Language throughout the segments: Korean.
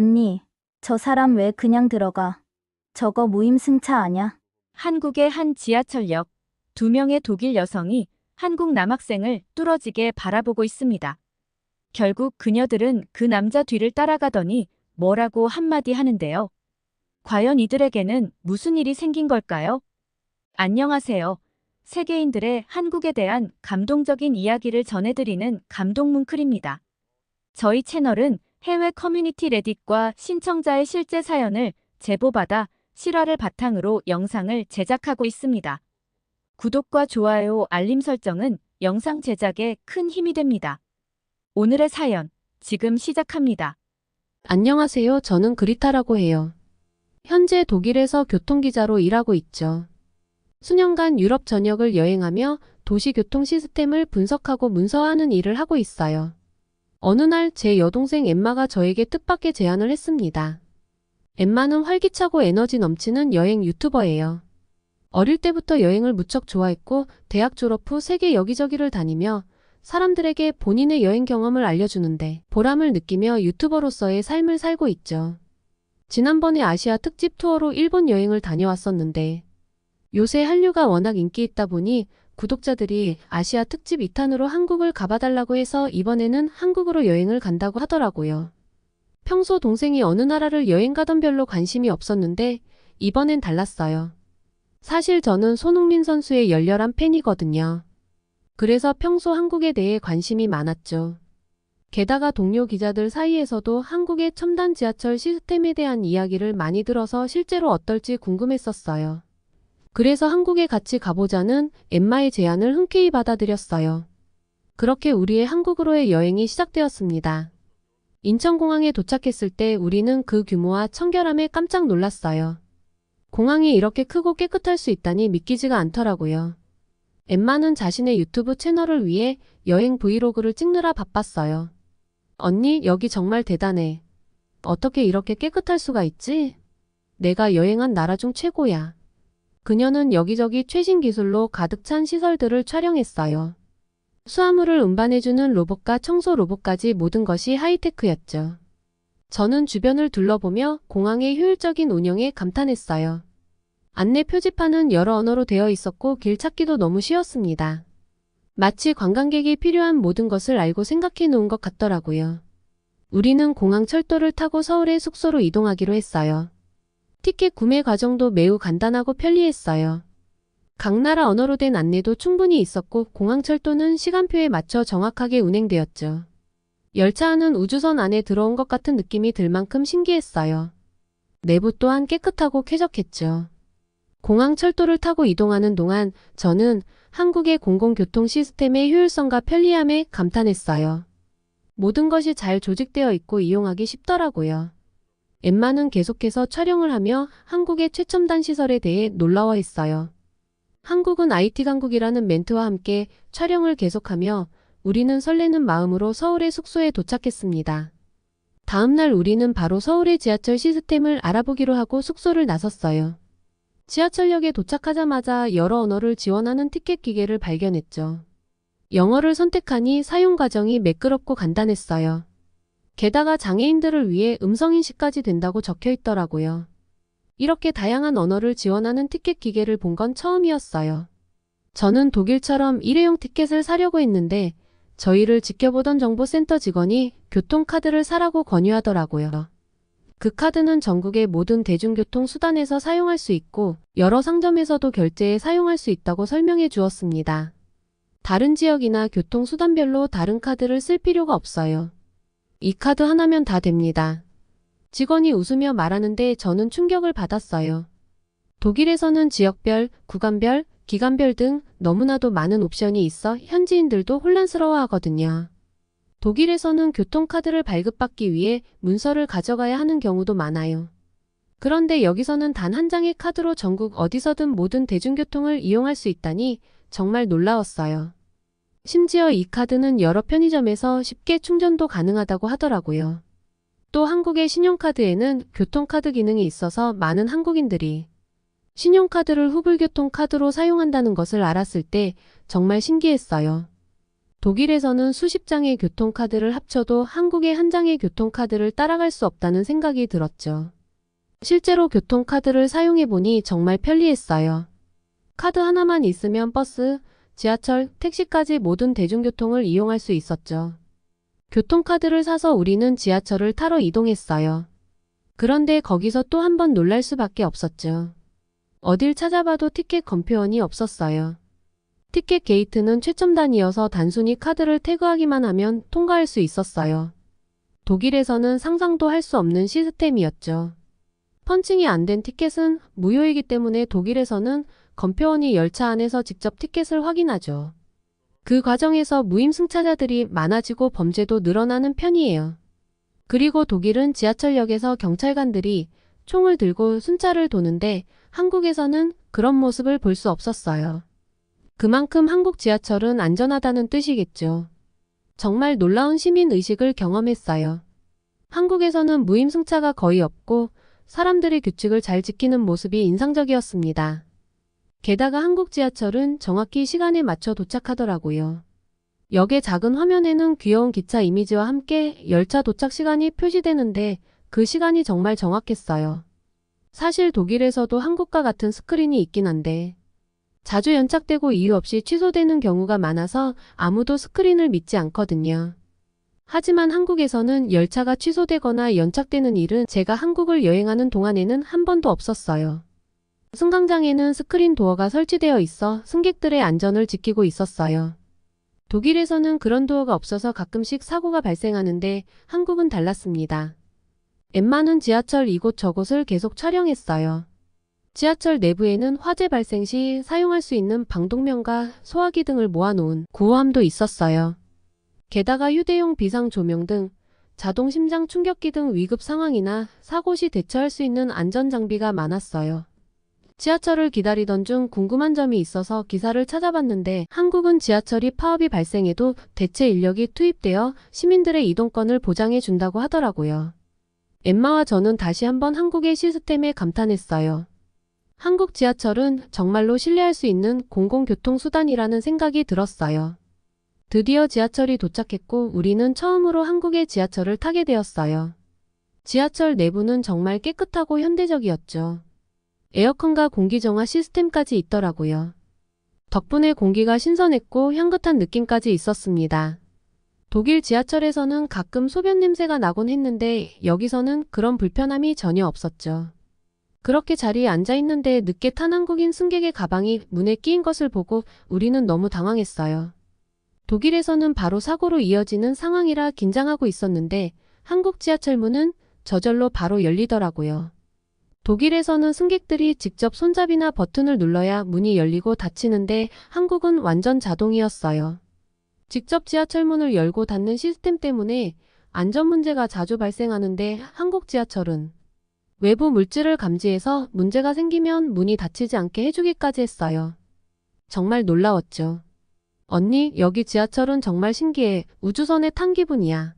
언니, 저 사람 왜 그냥 들어가? 저거 무임승차 아냐? 한국의 한 지하철역. 두 명의 독일 여성이 한국 남학생을 뚫어지게 바라보고 있습니다. 결국 그녀들은 그 남자 뒤를 따라가더니 뭐라고 한마디 하는데요. 과연 이들에게는 무슨 일이 생긴 걸까요? 안녕하세요. 세계인들의 한국에 대한 감동적인 이야기를 전해드리는 감동문클입니다. 저희 채널은 해외 커뮤니티 레딧과 신청자의 실제 사연을 제보받아 실화를 바탕으로 영상을 제작하고 있습니다. 구독과 좋아요, 알림 설정은 영상 제작에 큰 힘이 됩니다. 오늘의 사연, 지금 시작합니다. 안녕하세요. 저는 그리타라고 해요. 현재 독일에서 교통기자로 일하고 있죠. 수년간 유럽 전역을 여행하며 도시교통 시스템을 분석하고 문서화하는 일을 하고 있어요. 어느 날 제 여동생 엠마가 저에게 뜻밖의 제안을 했습니다. 엠마는 활기차고 에너지 넘치는 여행 유튜버예요. 어릴 때부터 여행을 무척 좋아했고 대학 졸업 후 세계 여기저기를 다니며 사람들에게 본인의 여행 경험을 알려주는데 보람을 느끼며 유튜버로서의 삶을 살고 있죠. 지난번에 아시아 특집 투어로 일본 여행을 다녀왔었는데 요새 한류가 워낙 인기 있다 보니 구독자들이 아시아 특집 2탄으로 한국을 가봐달라고 해서 이번에는 한국으로 여행을 간다고 하더라고요. 평소 동생이 어느 나라를 여행 가던 별로 관심이 없었는데 이번엔 달랐어요. 사실 저는 손흥민 선수의 열렬한 팬이거든요. 그래서 평소 한국에 대해 관심이 많았죠. 게다가 동료 기자들 사이에서도 한국의 첨단 지하철 시스템에 대한 이야기를 많이 들어서 실제로 어떨지 궁금했었어요. 그래서 한국에 같이 가보자는 엠마의 제안을 흔쾌히 받아들였어요. 그렇게 우리의 한국으로의 여행이 시작되었습니다. 인천공항에 도착했을 때 우리는 그 규모와 청결함에 깜짝 놀랐어요. 공항이 이렇게 크고 깨끗할 수 있다니 믿기지가 않더라고요. 엠마는 자신의 유튜브 채널을 위해 여행 브이로그를 찍느라 바빴어요. 언니, 여기 정말 대단해. 어떻게 이렇게 깨끗할 수가 있지? 내가 여행한 나라 중 최고야. 그녀는 여기저기 최신 기술로 가득 찬 시설들을 촬영했어요. 수화물을 운반해주는 로봇과 청소 로봇까지 모든 것이 하이테크였죠. 저는 주변을 둘러보며 공항의 효율적인 운영에 감탄했어요. 안내 표지판은 여러 언어로 되어 있었고 길 찾기도 너무 쉬웠습니다. 마치 관광객이 필요한 모든 것을 알고 생각해 놓은 것 같더라고요. 우리는 공항 철도를 타고 서울의 숙소로 이동하기로 했어요. 티켓 구매 과정도 매우 간단하고 편리했어요. 각 나라 언어로 된 안내도 충분히 있었고 공항철도는 시간표에 맞춰 정확하게 운행되었죠. 열차 안은 우주선 안에 들어온 것 같은 느낌이 들 만큼 신기했어요. 내부 또한 깨끗하고 쾌적했죠. 공항철도를 타고 이동하는 동안 저는 한국의 공공교통 시스템의 효율성과 편리함에 감탄했어요. 모든 것이 잘 조직되어 있고 이용하기 쉽더라고요. 엠마는 계속해서 촬영을 하며 한국의 최첨단 시설에 대해 놀라워했어요. 한국은 IT 강국이라는 멘트와 함께 촬영을 계속하며 우리는 설레는 마음으로 서울의 숙소에 도착했습니다. 다음 날 우리는 바로 서울의 지하철 시스템을 알아보기로 하고 숙소를 나섰어요. 지하철역에 도착하자마자 여러 언어를 지원하는 티켓 기계를 발견했죠. 영어를 선택하니 사용 과정이 매끄럽고 간단했어요. 게다가 장애인들을 위해 음성인식까지 된다고 적혀 있더라고요. 이렇게 다양한 언어를 지원하는 티켓 기계를 본 건 처음이었어요. 저는 독일처럼 일회용 티켓을 사려고 했는데 저희를 지켜보던 정보센터 직원이 교통카드를 사라고 권유하더라고요. 그 카드는 전국의 모든 대중교통 수단에서 사용할 수 있고 여러 상점에서도 결제에 사용할 수 있다고 설명해 주었습니다. 다른 지역이나 교통수단별로 다른 카드를 쓸 필요가 없어요. 이 카드 하나면 다 됩니다. 직원이 웃으며 말하는데 저는 충격을 받았어요. 독일에서는 지역별, 구간별, 기간별 등 너무나도 많은 옵션이 있어 현지인들도 혼란스러워하거든요. 독일에서는 교통카드를 발급받기 위해 문서를 가져가야 하는 경우도 많아요. 그런데 여기서는 단 한 장의 카드로 전국 어디서든 모든 대중교통을 이용할 수 있다니 정말 놀라웠어요. 심지어 이 카드는 여러 편의점에서 쉽게 충전도 가능하다고 하더라고요. 또 한국의 신용카드에는 교통카드 기능이 있어서 많은 한국인들이 신용카드를 후불교통카드로 사용한다는 것을 알았을 때 정말 신기했어요. 독일에서는 수십 장의 교통카드를 합쳐도 한국의 한 장의 교통카드를 따라갈 수 없다는 생각이 들었죠. 실제로 교통카드를 사용해보니 정말 편리했어요. 카드 하나만 있으면 버스, 지하철, 택시까지 모든 대중교통을 이용할 수 있었죠. 교통카드를 사서 우리는 지하철을 타러 이동했어요. 그런데 거기서 또 한 번 놀랄 수밖에 없었죠. 어딜 찾아봐도 티켓 검표원이 없었어요. 티켓 게이트는 최첨단이어서 단순히 카드를 태그하기만 하면 통과할 수 있었어요. 독일에서는 상상도 할 수 없는 시스템이었죠. 펀칭이 안 된 티켓은 무효이기 때문에 독일에서는 검표원이 열차 안에서 직접 티켓을 확인하죠. 그 과정에서 무임승차자들이 많아지고 범죄도 늘어나는 편이에요. 그리고 독일은 지하철역에서 경찰관들이 총을 들고 순찰을 도는데 한국에서는 그런 모습을 볼 수 없었어요. 그만큼 한국 지하철은 안전하다는 뜻이겠죠. 정말 놀라운 시민의식을 경험했어요. 한국에서는 무임승차가 거의 없고 사람들이 규칙을 잘 지키는 모습이 인상적이었습니다. 게다가 한국 지하철은 정확히 시간에 맞춰 도착하더라고요. 역의 작은 화면에는 귀여운 기차 이미지와 함께 열차 도착 시간이 표시되는데 그 시간이 정말 정확했어요. 사실 독일에서도 한국과 같은 스크린이 있긴 한데 자주 연착되고 이유 없이 취소되는 경우가 많아서 아무도 스크린을 믿지 않거든요. 하지만 한국에서는 열차가 취소되거나 연착되는 일은 제가 한국을 여행하는 동안에는 한 번도 없었어요. 승강장에는 스크린 도어가 설치되어 있어 승객들의 안전을 지키고 있었어요. 독일에서는 그런 도어가 없어서 가끔씩 사고가 발생하는데 한국은 달랐습니다. 엠마는 지하철 이곳저곳을 계속 촬영했어요. 지하철 내부에는 화재 발생 시 사용할 수 있는 방독면과 소화기 등을 모아놓은 구호함도 있었어요. 게다가 휴대용 비상 조명 등 자동 심장 충격기 등 위급 상황이나 사고 시 대처할 수 있는 안전장비가 많았어요. 지하철을 기다리던 중 궁금한 점이 있어서 기사를 찾아봤는데 한국은 지하철이 파업이 발생해도 대체 인력이 투입되어 시민들의 이동권을 보장해 준다고 하더라고요. 엠마와 저는 다시 한번 한국의 시스템에 감탄했어요. 한국 지하철은 정말로 신뢰할 수 있는 공공교통수단이라는 생각이 들었어요. 드디어 지하철이 도착했고 우리는 처음으로 한국의 지하철을 타게 되었어요. 지하철 내부는 정말 깨끗하고 현대적이었죠. 에어컨과 공기정화 시스템까지 있더라고요. 덕분에 공기가 신선했고 향긋한 느낌까지 있었습니다. 독일 지하철에서는 가끔 소변 냄새가 나곤 했는데 여기서는 그런 불편함이 전혀 없었죠. 그렇게 자리에 앉아 있는데 늦게 탄 한국인 승객의 가방이 문에 끼인 것을 보고 우리는 너무 당황했어요. 독일에서는 바로 사고로 이어지는 상황이라 긴장하고 있었는데 한국 지하철 문은 저절로 바로 열리더라고요. 독일에서는 승객들이 직접 손잡이나 버튼을 눌러야 문이 열리고 닫히는데 한국은 완전 자동이었어요. 직접 지하철 문을 열고 닫는 시스템 때문에 안전 문제가 자주 발생하는데 한국 지하철은 외부 물질을 감지해서 문제가 생기면 문이 닫히지 않게 해주기까지 했어요. 정말 놀라웠죠. 언니, 여기 지하철은 정말 신기해. 우주선에 탄 기분이야.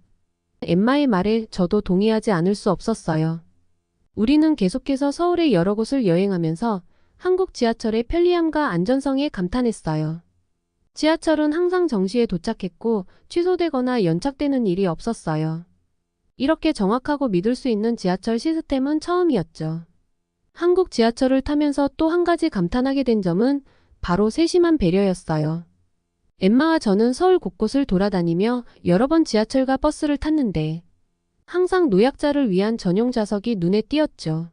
엠마의 말에 저도 동의하지 않을 수 없었어요. 우리는 계속해서 서울의 여러 곳을 여행하면서 한국 지하철의 편리함과 안전성에 감탄했어요. 지하철은 항상 정시에 도착했고 취소되거나 연착되는 일이 없었어요. 이렇게 정확하고 믿을 수 있는 지하철 시스템은 처음이었죠. 한국 지하철을 타면서 또 한 가지 감탄하게 된 점은 바로 세심한 배려였어요. 엠마와 저는 서울 곳곳을 돌아다니며 여러 번 지하철과 버스를 탔는데 항상 노약자를 위한 전용 좌석이 눈에 띄었죠.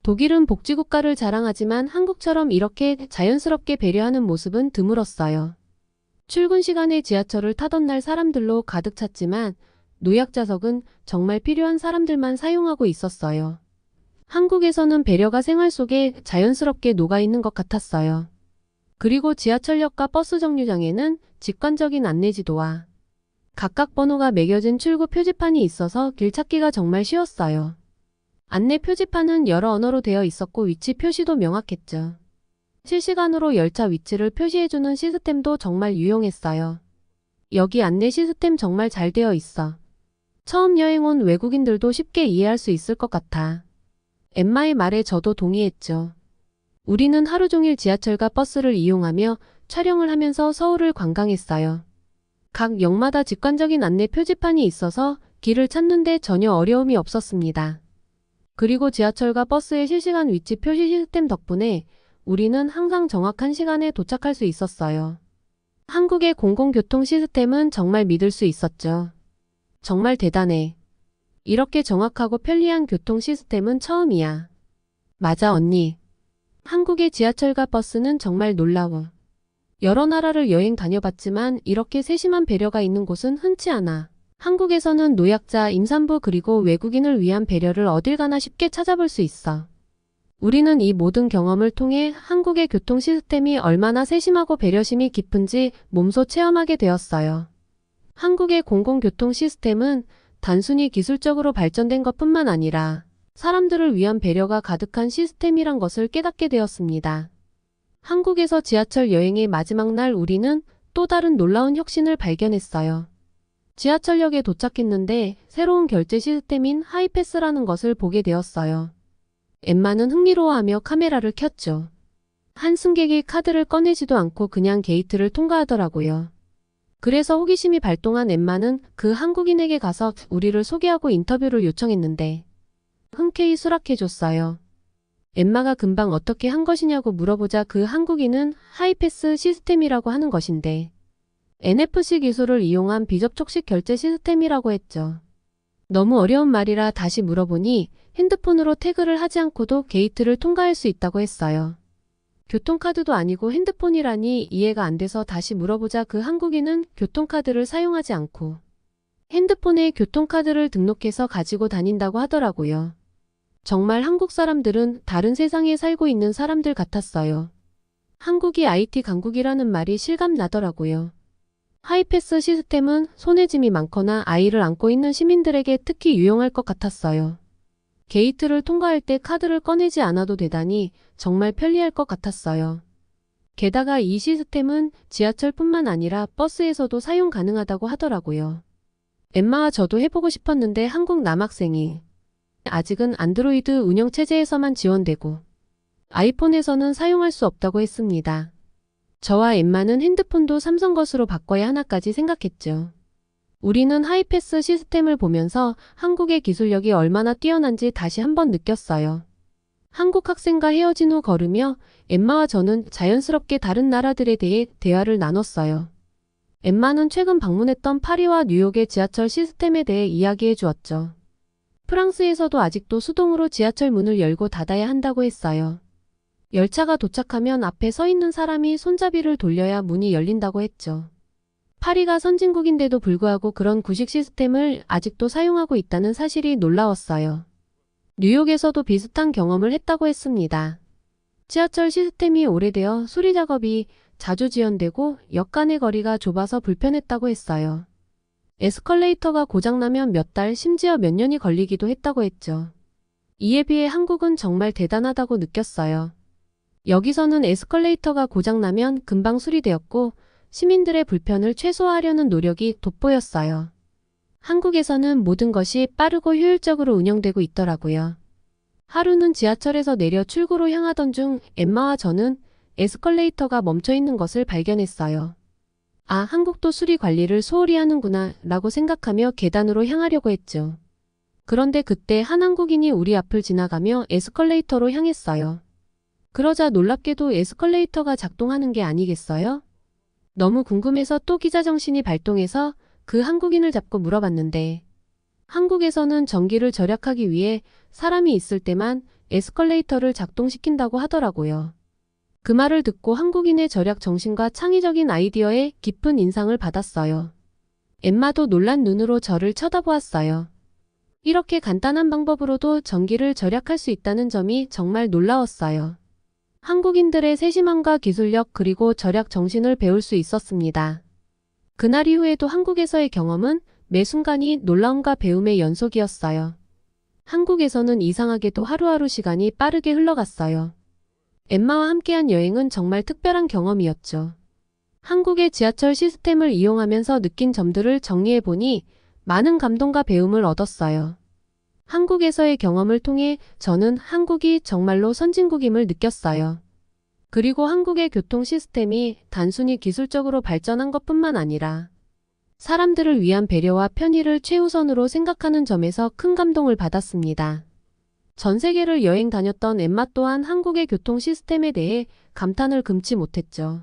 독일은 복지국가를 자랑하지만 한국처럼 이렇게 자연스럽게 배려하는 모습은 드물었어요. 출근 시간에 지하철을 타던 날 사람들로 가득 찼지만 노약자석은 정말 필요한 사람들만 사용하고 있었어요. 한국에서는 배려가 생활 속에 자연스럽게 녹아있는 것 같았어요. 그리고 지하철역과 버스 정류장에는 직관적인 안내지도와 각각 번호가 매겨진 출구 표지판이 있어서 길 찾기가 정말 쉬웠어요. 안내 표지판은 여러 언어로 되어 있었고 위치 표시도 명확했죠. 실시간으로 열차 위치를 표시해주는 시스템도 정말 유용했어요. 여기 안내 시스템 정말 잘 되어 있어. 처음 여행 온 외국인들도 쉽게 이해할 수 있을 것 같아. 엠마의 말에 저도 동의했죠. 우리는 하루 종일 지하철과 버스를 이용하며 촬영을 하면서 서울을 관광했어요. 각 역마다 직관적인 안내 표지판이 있어서 길을 찾는데 전혀 어려움이 없었습니다. 그리고 지하철과 버스의 실시간 위치 표시 시스템 덕분에 우리는 항상 정확한 시간에 도착할 수 있었어요. 한국의 공공교통 시스템은 정말 믿을 수 있었죠. 정말 대단해. 이렇게 정확하고 편리한 교통 시스템은 처음이야. 맞아, 언니. 한국의 지하철과 버스는 정말 놀라워. 여러 나라를 여행 다녀봤지만 이렇게 세심한 배려가 있는 곳은 흔치 않아. 한국에서는 노약자, 임산부 그리고 외국인을 위한 배려를 어딜 가나 쉽게 찾아볼 수 있어. 우리는 이 모든 경험을 통해 한국의 교통 시스템이 얼마나 세심하고 배려심이 깊은지 몸소 체험하게 되었어요. 한국의 공공교통 시스템은 단순히 기술적으로 발전된 것뿐만 아니라 사람들을 위한 배려가 가득한 시스템이란 것을 깨닫게 되었습니다. 한국에서 지하철 여행의 마지막 날 우리는 또 다른 놀라운 혁신을 발견했어요. 지하철역에 도착했는데 새로운 결제 시스템인 하이패스라는 것을 보게 되었어요. 엠마는 흥미로워하며 카메라를 켰죠. 한 승객이 카드를 꺼내지도 않고 그냥 게이트를 통과하더라고요. 그래서 호기심이 발동한 엠마는 그 한국인에게 가서 우리를 소개하고 인터뷰를 요청했는데 흔쾌히 수락해줬어요. 엠마가 금방 어떻게 한 것이냐고 물어보자 그 한국인은 하이패스 시스템이라고 하는 것인데 NFC 기술을 이용한 비접촉식 결제 시스템이라고 했죠. 너무 어려운 말이라 다시 물어보니 핸드폰으로 태그를 하지 않고도 게이트를 통과할 수 있다고 했어요. 교통카드도 아니고 핸드폰이라니 이해가 안 돼서 다시 물어보자 그 한국인은 교통카드를 사용하지 않고 핸드폰에 교통카드를 등록해서 가지고 다닌다고 하더라고요. 정말 한국 사람들은 다른 세상에 살고 있는 사람들 같았어요. 한국이 IT 강국이라는 말이 실감 나더라고요. 하이패스 시스템은 손에 짐이 많거나 아이를 안고 있는 시민들에게 특히 유용할 것 같았어요. 게이트를 통과할 때 카드를 꺼내지 않아도 되다니 정말 편리할 것 같았어요. 게다가 이 시스템은 지하철뿐만 아니라 버스에서도 사용 가능하다고 하더라고요. 엠마와 저도 해보고 싶었는데 한국 남학생이 아직은 안드로이드 운영체제에서만 지원되고 아이폰에서는 사용할 수 없다고 했습니다. 저와 엠마는 핸드폰도 삼성 것으로 바꿔야 하나까지 생각했죠. 우리는 하이패스 시스템을 보면서 한국의 기술력이 얼마나 뛰어난지 다시 한번 느꼈어요. 한국 학생과 헤어진 후 걸으며 엠마와 저는 자연스럽게 다른 나라들에 대해 대화를 나눴어요. 엠마는 최근 방문했던 파리와 뉴욕의 지하철 시스템에 대해 이야기해 주었죠. 프랑스에서도 아직도 수동으로 지하철 문을 열고 닫아야 한다고 했어요. 열차가 도착하면 앞에 서 있는 사람이 손잡이를 돌려야 문이 열린다고 했죠. 파리가 선진국인데도 불구하고 그런 구식 시스템을 아직도 사용하고 있다는 사실이 놀라웠어요. 뉴욕에서도 비슷한 경험을 했다고 했습니다. 지하철 시스템이 오래되어 수리 작업이 자주 지연되고 역 간의 거리가 좁아서 불편했다고 했어요. 에스컬레이터가 고장나면 몇 달, 심지어 몇 년이 걸리기도 했다고 했죠. 이에 비해 한국은 정말 대단하다고 느꼈어요. 여기서는 에스컬레이터가 고장나면 금방 수리되었고 시민들의 불편을 최소화하려는 노력이 돋보였어요. 한국에서는 모든 것이 빠르고 효율적으로 운영되고 있더라고요. 하루는 지하철에서 내려 출구로 향하던 중 엠마와 저는 에스컬레이터가 멈춰 있는 것을 발견했어요. 아, 한국도 수리 관리를 소홀히 하는구나 라고 생각하며 계단으로 향하려고 했죠. 그런데 그때 한 한국인이 우리 앞을 지나가며 에스컬레이터로 향했어요. 그러자 놀랍게도 에스컬레이터가 작동하는 게 아니겠어요? 너무 궁금해서 또 기자정신이 발동해서 그 한국인을 잡고 물어봤는데 한국에서는 전기를 절약하기 위해 사람이 있을 때만 에스컬레이터를 작동시킨다고 하더라고요. 그 말을 듣고 한국인의 절약 정신과 창의적인 아이디어에 깊은 인상을 받았어요. 엠마도 놀란 눈으로 저를 쳐다보았어요. 이렇게 간단한 방법으로도 전기를 절약할 수 있다는 점이 정말 놀라웠어요. 한국인들의 세심함과 기술력 그리고 절약 정신을 배울 수 있었습니다. 그날 이후에도 한국에서의 경험은 매 순간이 놀라움과 배움의 연속이었어요. 한국에서는 이상하게도 하루하루 시간이 빠르게 흘러갔어요. 엠마와 함께한 여행은 정말 특별한 경험이었죠. 한국의 지하철 시스템을 이용하면서 느낀 점들을 정리해보니 많은 감동과 배움을 얻었어요. 한국에서의 경험을 통해 저는 한국이 정말로 선진국임을 느꼈어요. 그리고 한국의 교통 시스템이 단순히 기술적으로 발전한 것뿐만 아니라 사람들을 위한 배려와 편의를 최우선으로 생각하는 점에서 큰 감동을 받았습니다. 전 세계를 여행 다녔던 엠마 또한 한국의 교통 시스템에 대해 감탄을 금치 못했죠.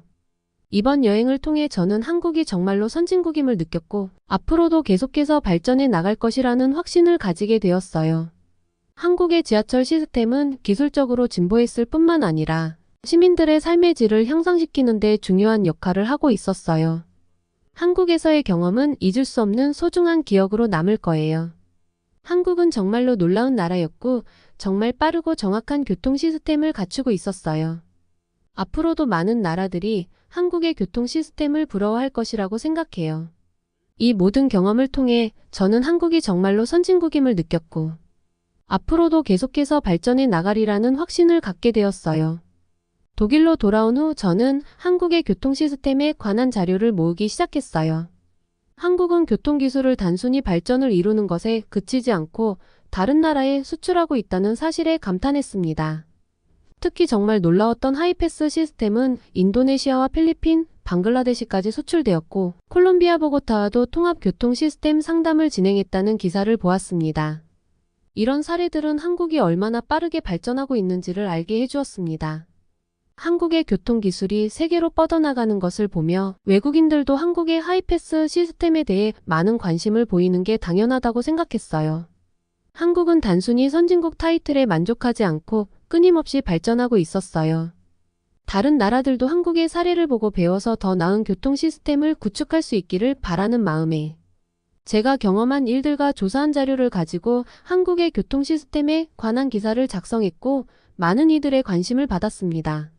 이번 여행을 통해 저는 한국이 정말로 선진국임을 느꼈고 앞으로도 계속해서 발전해 나갈 것이라는 확신을 가지게 되었어요. 한국의 지하철 시스템은 기술적으로 진보했을 뿐만 아니라 시민들의 삶의 질을 향상시키는 데 중요한 역할을 하고 있었어요. 한국에서의 경험은 잊을 수 없는 소중한 기억으로 남을 거예요. 한국은 정말로 놀라운 나라였고 정말 빠르고 정확한 교통 시스템을 갖추고 있었어요. 앞으로도 많은 나라들이 한국의 교통 시스템을 부러워할 것이라고 생각해요. 이 모든 경험을 통해 저는 한국이 정말로 선진국임을 느꼈고 앞으로도 계속해서 발전해 나가리라는 확신을 갖게 되었어요. 독일로 돌아온 후 저는 한국의 교통 시스템에 관한 자료를 모으기 시작했어요. 한국은 교통기술을 단순히 발전을 이루는 것에 그치지 않고 다른 나라에 수출하고 있다는 사실에 감탄했습니다. 특히 정말 놀라웠던 하이패스 시스템은 인도네시아와 필리핀, 방글라데시까지 수출되었고 콜롬비아 보고타와도 통합 교통 시스템 상담을 진행했다는 기사를 보았습니다. 이런 사례들은 한국이 얼마나 빠르게 발전하고 있는지를 알게 해주었습니다. 한국의 교통기술이 세계로 뻗어나가는 것을 보며 외국인들도 한국의 하이패스 시스템에 대해 많은 관심을 보이는 게 당연하다고 생각했어요. 한국은 단순히 선진국 타이틀에 만족하지 않고 끊임없이 발전하고 있었어요. 다른 나라들도 한국의 사례를 보고 배워서 더 나은 교통 시스템을 구축할 수 있기를 바라는 마음에 제가 경험한 일들과 조사한 자료를 가지고 한국의 교통 시스템에 관한 기사를 작성했고 많은 이들의 관심을 받았습니다.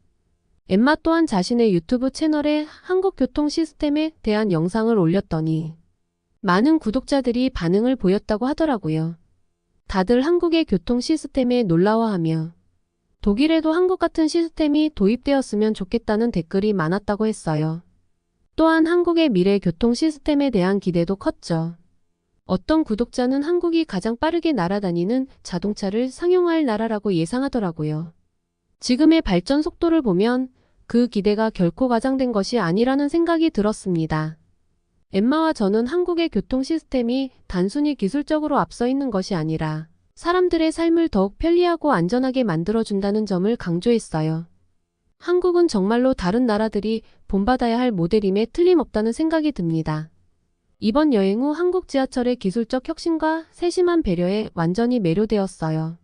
엠마 또한 자신의 유튜브 채널에 한국 교통 시스템에 대한 영상을 올렸더니 많은 구독자들이 반응을 보였다고 하더라고요. 다들 한국의 교통 시스템에 놀라워하며 독일에도 한국 같은 시스템이 도입되었으면 좋겠다는 댓글이 많았다고 했어요. 또한 한국의 미래 교통 시스템에 대한 기대도 컸죠. 어떤 구독자는 한국이 가장 빠르게 날아다니는 자동차를 상용할 나라라고 예상하더라고요. 지금의 발전 속도를 보면 그 기대가 결코 과장된 것이 아니라는 생각이 들었습니다. 엠마와 저는 한국의 교통 시스템이 단순히 기술적으로 앞서 있는 것이 아니라 사람들의 삶을 더욱 편리하고 안전하게 만들어준다는 점을 강조했어요. 한국은 정말로 다른 나라들이 본받아야 할 모델임에 틀림없다는 생각이 듭니다. 이번 여행 후 한국 지하철의 기술적 혁신과 세심한 배려에 완전히 매료되었어요.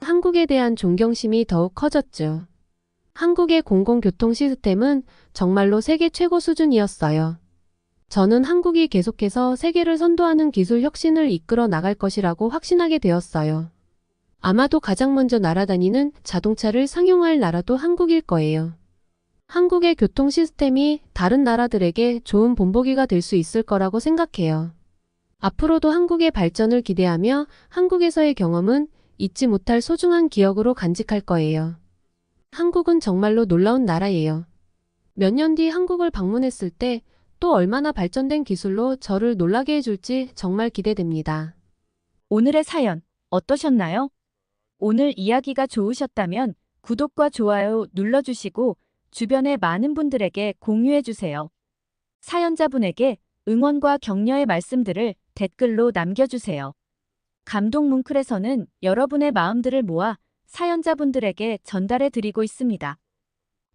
한국에 대한 존경심이 더욱 커졌죠. 한국의 공공교통 시스템은 정말로 세계 최고 수준이었어요. 저는 한국이 계속해서 세계를 선도하는 기술 혁신을 이끌어 나갈 것이라고 확신하게 되었어요. 아마도 가장 먼저 날아다니는 자동차를 상용할 나라도 한국일 거예요. 한국의 교통 시스템이 다른 나라들에게 좋은 본보기가 될 수 있을 거라고 생각해요. 앞으로도 한국의 발전을 기대하며 한국에서의 경험은 잊지 못할 소중한 기억으로 간직할 거예요. 한국은 정말로 놀라운 나라예요. 몇 년 뒤 한국을 방문했을 때 또 얼마나 발전된 기술로 저를 놀라게 해줄지 정말 기대됩니다. 오늘의 사연 어떠셨나요? 오늘 이야기가 좋으셨다면 구독과 좋아요 눌러주시고 주변의 많은 분들에게 공유해주세요. 사연자분에게 응원과 격려의 말씀들을 댓글로 남겨주세요. 감동 뭉클에서는 여러분의 마음들을 모아 사연자분들에게 전달해드리고 있습니다.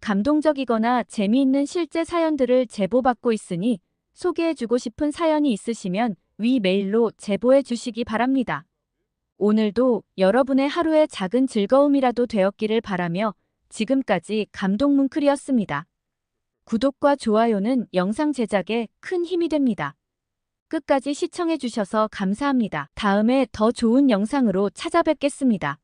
감동적이거나 재미있는 실제 사연들을 제보받고 있으니 소개해주고 싶은 사연이 있으시면 위 메일로 제보해 주시기 바랍니다. 오늘도 여러분의 하루의 작은 즐거움이라도 되었기를 바라며 지금까지 감동뭉클이었습니다. 구독과 좋아요는 영상 제작에 큰 힘이 됩니다. 끝까지 시청해 주셔서 감사합니다. 다음에 더 좋은 영상으로 찾아뵙겠습니다.